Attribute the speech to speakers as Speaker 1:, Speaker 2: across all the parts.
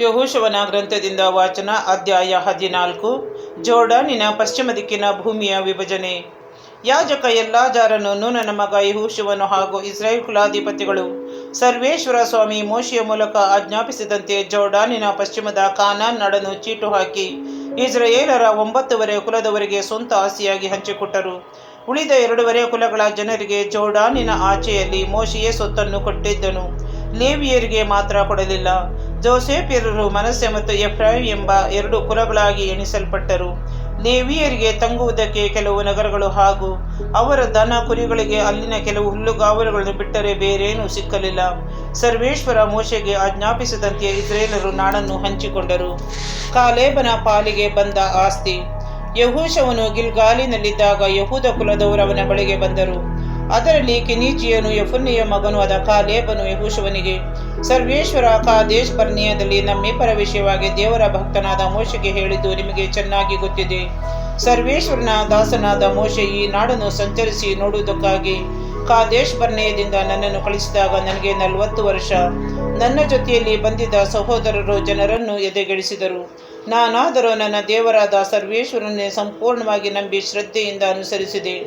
Speaker 1: ಯೆಹೋಶುವನ ಗ್ರಂಥದಿಂದ ವಾಚನ ಅಧ್ಯಾಯ 14. ಜೋರ್ಡಾನಿನ ಪಶ್ಚಿಮ ದಿಕ್ಕಿನ ಭೂಮಿಯ ವಿಭಜನೆ. ಯಾಜಕ ಎಲ್ಲಾಜಾರನು, ನೂನನ ಮಗ ಯೆಹೋಶುವನು ಹಾಗೂ ಇಸ್ರಾಯೇಲ್ ಕುಲಾಧಿಪತಿಗಳು ಸರ್ವೇಶ್ವರ ಸ್ವಾಮಿ ಮೋಶೆಯ ಮೂಲಕ ಆಜ್ಞಾಪಿಸಿದಂತೆ ಜೋರ್ಡಾನಿನ ಪಶ್ಚಿಮದ ಕಾನಾನ್ ನಾಡನ್ನು ಚೀಟು ಹಾಕಿ ಇಸ್ರಾಯೇಲರ 9 ಕುಲದವರಿಗೆ ಸ್ವಂತ ಆಸ್ತಿಯಾಗಿ ಹಂಚಿಕೊಟ್ಟರು. ಉಳಿದ 2 ಕುಲಗಳ ಜನರಿಗೆ ಜೋರ್ಡಾನಿನ ಆಚೆಯಲ್ಲಿ ಮೋಶೆಯೇ ಸ್ವತ್ತನ್ನು ಕೊಟ್ಟಿದ್ದನು. ಲೇವಿಯರಿಗೆ ಮಾತ್ರ ಕೊಡಲಿಲ್ಲ. ಜೋಸೇಫ್ಯರು ಮನಸ್ಸೆ ಮತ್ತು ಎಫ್ರಾಯಿಮ್ ಎಂಬ 2 ಕುಲಗಳಾಗಿ ಎಣಿಸಲ್ಪಟ್ಟರು. ಲೇವಿಯರಿಗೆ ತಂಗುವುದಕ್ಕೆ ಕೆಲವು ನಗರಗಳು ಹಾಗೂ ಅವರ ದನ ಕುರಿಗಳಿಗೆ ಅಲ್ಲಿನ ಕೆಲವು ಹುಲ್ಲುಗಾವಲುಗಳನ್ನು ಬಿಟ್ಟರೆ ಬೇರೇನೂ ಸಿಕ್ಕಲಿಲ್ಲ. ಸರ್ವೇಶ್ವರ ಮೋಶೆಗೆ ಆಜ್ಞಾಪಿಸಿದಂತೆ ಇಸ್ರಾಯೇಲರು ನಾಡನ್ನು ಹಂಚಿಕೊಂಡರು. ಕಾಲೇಬನ ಪಾಲಿಗೆ ಬಂದ ಆಸ್ತಿ. ಯೆಹೋಶುವನು ಗಿಲ್ಗಾಲಿನಲ್ಲಿದ್ದಾಗ ಯಹೂದ ಕುಲದವರು ಅವನ ಬಳಿಗೆ ಬಂದರು. ಅದರಲ್ಲಿ ಕೆನೀಜಿಯನು ಯೆಫುನ್ನೆಯ ಮಗನೂ ಆದ ಕಾಲೇಬನು ಯೆಹೋಶುವನಿಗೆ, ಸರ್ವೇಶ್ವರ ಕಾದೇಶ್ ಬರ್ನೇಯದಲ್ಲಿ ನಮ್ಮಿಬ್ಬರ ವಿಷಯವಾಗಿ ದೇವರ ಭಕ್ತನಾದ ಮೋಶೆಗೆ ಹೇಳಿದ್ದು ನಿಮಗೆ ಚೆನ್ನಾಗಿ ಗೊತ್ತಿದೆ. ಸರ್ವೇಶ್ವರನ ದಾಸನಾದ ಮೋಶೆ ಈ ನಾಡನ್ನು ಸಂಚರಿಸಿ ನೋಡುವುದಕ್ಕಾಗಿ ಕಾದೇಶ್ ಬರ್ನೇಯದಿಂದ ನನ್ನನ್ನು ಕಳಿಸಿದಾಗ ನನಗೆ 40 ವರ್ಷ. ನನ್ನ ಜೊತೆಯಲ್ಲಿ ಬಂದಿದ್ದ ಸಹೋದರರು ಜನರನ್ನು ಎದೆಗೆಡಿಸಿದರು. ನಾನಾದರೂ ನನ್ನ ದೇವರಾದ ಸರ್ವೇಶ್ವರನ್ನೇ ಸಂಪೂರ್ಣವಾಗಿ ನಂಬಿ ಶ್ರದ್ಧೆಯಿಂದ ಅನುಸರಿಸಿದೆ.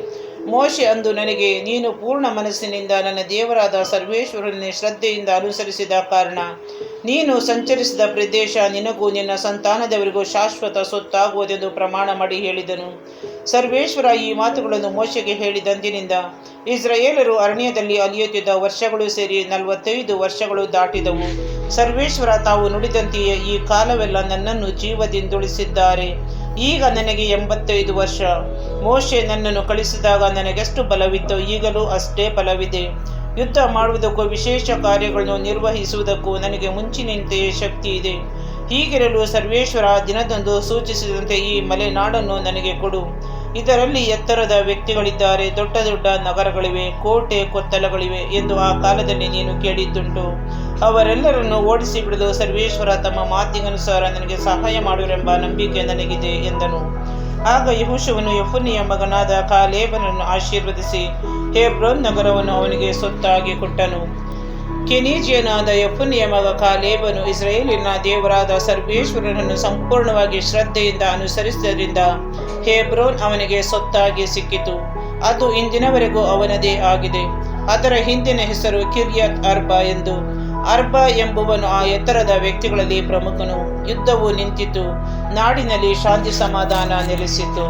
Speaker 1: ಮೋಶೆ ಅಂದು ನನಗೆ, ನೀನು ಪೂರ್ಣ ಮನಸ್ಸಿನಿಂದ ನನ್ನ ದೇವರಾದ ಸರ್ವೇಶ್ವರನ್ನೇ ಶ್ರದ್ಧೆಯಿಂದ ಅನುಸರಿಸಿದ ಕಾರಣ ನೀನು ಸಂಚರಿಸಿದ ಪ್ರದೇಶ ನಿನಗೂ ನಿನ್ನ ಸಂತಾನದವರಿಗೂ ಶಾಶ್ವತ ಸ್ವತ್ತಾಗುವುದೆಂದು ಪ್ರಮಾಣ ಮಾಡಿ ಹೇಳಿದನು. ಸರ್ವೇಶ್ವರ ಈ ಮಾತುಗಳನ್ನು ಮೋಶೆಗೆ ಹೇಳಿದಂದಿನಿಂದ ಇಸ್ರಾಯೇಲರು ಅರಣ್ಯದಲ್ಲಿ ಅಲಿಯುತ್ತಿದ್ದ ವರ್ಷಗಳು ಸೇರಿ 45 ವರ್ಷಗಳು ದಾಟಿದವು. ಸರ್ವೇಶ್ವರ ತಾವು ನುಡಿದಂತೆಯೇ ಈ ಕಾಲವೆಲ್ಲ ನನ್ನನ್ನು ಜೀವದಿಂದುಳಿಸಿದ್ದಾರೆ. ಈಗ ನನಗೆ 85 ವರ್ಷ. ಮೋಶೆ ನನ್ನನ್ನು ಕಳಿಸಿದಾಗ ನನಗೆಷ್ಟು ಬಲವಿತ್ತೋ ಈಗಲೂ ಅಷ್ಟೇ ಬಲವಿದೆ. ಯುದ್ಧ ಮಾಡುವುದಕ್ಕೂ ವಿಶೇಷ ಕಾರ್ಯಗಳನ್ನು ನಿರ್ವಹಿಸುವುದಕ್ಕೂ ನನಗೆ ಮುಂಚಿನಂತೆಯೇ ಶಕ್ತಿ ಇದೆ. ಹೀಗಿರಲು ಸರ್ವೇಶ್ವರ ದಿನದಂದು ಸೂಚಿಸಿದಂತೆ ಈ ಮಲೆನಾಡನ್ನು ನನಗೆ ಕೊಡು. ಇದರಲ್ಲಿ ಎತ್ತರದ ವ್ಯಕ್ತಿಗಳಿದ್ದಾರೆ, ದೊಡ್ಡ ದೊಡ್ಡ ನಗರಗಳಿವೆ, ಕೋಟೆ ಕೊತ್ತಲಗಳಿವೆ ಎಂದು ಆ ಕಾಲದಲ್ಲಿ ನೀನು ಕೇಳಿದ್ದುಂಟು. ಅವರೆಲ್ಲರನ್ನು ಓಡಿಸಿ ಬಿಡಲು ಸರ್ವೇಶ್ವರ ತಮ್ಮ ಮಾತಿಗನುಸಾರ ನನಗೆ ಸಹಾಯ ಮಾಡುವರೆಂಬ ನಂಬಿಕೆ ನನಗಿದೆ ಎಂದನು. ಆಗ ಯೆಹೋಶುವನು ಯೆಫುನ್ನೆಯ ಮಗನಾದ ಕಾಲೇಬನನ್ನು ಆಶೀರ್ವದಿಸಿ ಹೆಬ್ರೋನ್ ನಗರವನ್ನು ಅವನಿಗೆ ಸ್ವತ್ತಾಗಿ ಕೊಟ್ಟನು. ಕೆನೀಜಿಯನಾದ ಯೆಫುನ್ನೆಯ ಮಗ ಕಾಲೇಬನು ಇಸ್ರಾಯೇಲಿನ ದೇವರಾದ ಸರ್ವೇಶ್ವರನನ್ನು ಸಂಪೂರ್ಣವಾಗಿ ಶ್ರದ್ಧೆಯಿಂದ ಅನುಸರಿಸಿದ್ದರಿಂದ ಹೆಬ್ರೋನ್ ಅವನಿಗೆ ಸ್ವತ್ತಾಗಿ ಸಿಕ್ಕಿತು. ಅದು ಇಂದಿನವರೆಗೂ ಅವನದೇ ಆಗಿದೆ. ಅದರ ಹಿಂದಿನ ಹೆಸರು ಕಿರ್ಯತ್ ಅರ್ಬಾ ಎಂದು. ಅರ್ಬ ಎಂಬುವನು ಆ ಎತ್ತರದ ವ್ಯಕ್ತಿಗಳಲ್ಲಿ ಪ್ರಮುಖನು. ಯುದ್ಧವು ನಿಂತಿತು. ನಾಡಿನಲ್ಲಿ ಶಾಂತಿ ಸಮಾಧಾನ ನೆಲೆಸಿತು.